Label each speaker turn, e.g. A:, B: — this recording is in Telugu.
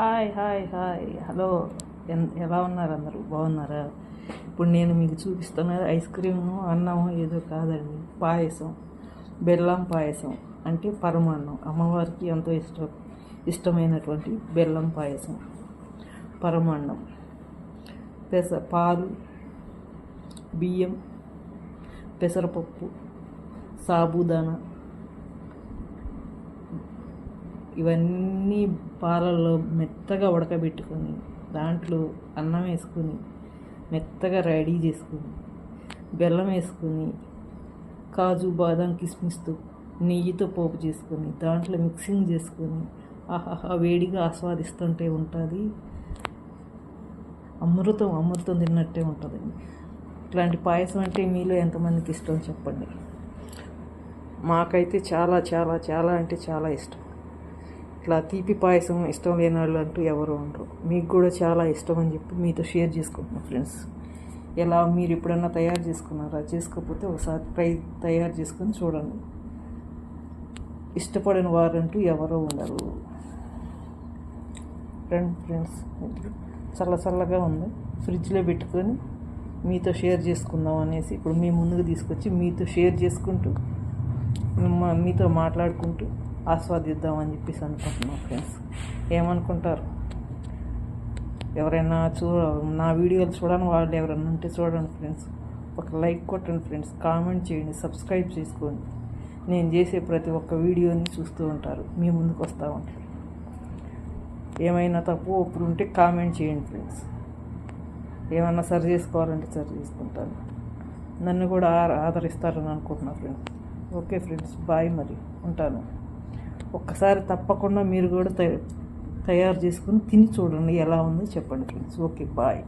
A: Hi hi hi hello. ఎలా ఉన్నారు అందరూ? బాగున్నారా? ఇప్పుడు నేను మీకు చూపిస్తున్నది ఐస్ క్రీము అన్నం ఏదో కాదండి, పాయసం, బెల్లం పాయసం అంటే పరమాన్నం. అమ్మవారికి ఎంతో ఇష్టమైనటువంటి బెల్లం పాయసం, పరమాన్నం. పాలు, బియ్యం, పెసరపప్పు, సాబుదానా ఇవన్నీ పాలల్లో మెత్తగా ఉడకబెట్టుకొని దాంట్లో అన్నం వేసుకొని మెత్తగా రెడీ చేసుకొని బెల్లం వేసుకొని కాజు బాదం కిస్మిస్తో నెయ్యితో పోపు చేసుకొని దాంట్లో మిక్సింగ్ చేసుకొని ఆహాహా వేడిగా ఆస్వాదిస్తుంటే ఉంటుంది. అమృతం అమృతం తిన్నట్టే ఉంటుందండి. ఇట్లాంటి పాయసం అంటే మీలో ఎంతమందికి ఇష్టం చెప్పండి. మాకైతే చాలా చాలా చాలా అంటే చాలా ఇష్టం. ఇట్లా తీపి పాయసం ఇష్టం లేని వాళ్ళు అంటూ ఎవరు ఉండరు. మీకు కూడా చాలా ఇష్టం అని చెప్పి మీతో షేర్ చేసుకుంటున్నాను ఫ్రెండ్స్. ఎలా మీరు ఎప్పుడన్నా తయారు చేసుకున్నారా? చేసుకోకపోతే ఒకసారి తయారు చేసుకొని చూడండి. ఇష్టపడిన వారంటూ ఎవరో ఉండరు ఫ్రెండ్స్. చల్లగా ఉంది, ఫ్రిడ్జ్లో పెట్టుకొని మీతో షేర్ చేసుకుందాం అనేసి ఇప్పుడు మీ ముందుకు తీసుకొచ్చి మీతో షేర్ చేసుకుంటూ మీతో మాట్లాడుకుంటూ ఆస్వాదిద్దామని చెప్పేసి అనుకుంటున్నాను ఫ్రెండ్స్. ఏమనుకుంటారు? ఎవరైనా నా వీడియోలు చూడని వాళ్ళు ఎవరైనా ఉంటే చూడండి ఫ్రెండ్స్. ఒక లైక్ కొట్టండి ఫ్రెండ్స్, కామెంట్ చేయండి, సబ్స్క్రైబ్ చేసుకోండి. నేను చేసే ప్రతి ఒక్క వీడియోని చూస్తూ ఉంటారు, మీ ముందుకు వస్తూ ఉంటారు. ఏమైనా తప్పు ఒప్పుడు ఉంటే కామెంట్ చేయండి ఫ్రెండ్స్. ఏమన్నా సరి చేసుకోవాలంటే సరి చేసుకుంటాను. నన్ను కూడా ఆదరిస్తారని అనుకుంటున్నాను ఫ్రెండ్స్. ఓకే ఫ్రెండ్స్, బాయ్, మరి ఉంటాను. ఒక్కసారి తప్పకుండా మీరు కూడా తయారు చేసుకుని తిని చూడండి, ఎలా ఉందో చెప్పండి ఫ్రెండ్స్. Okay, bye.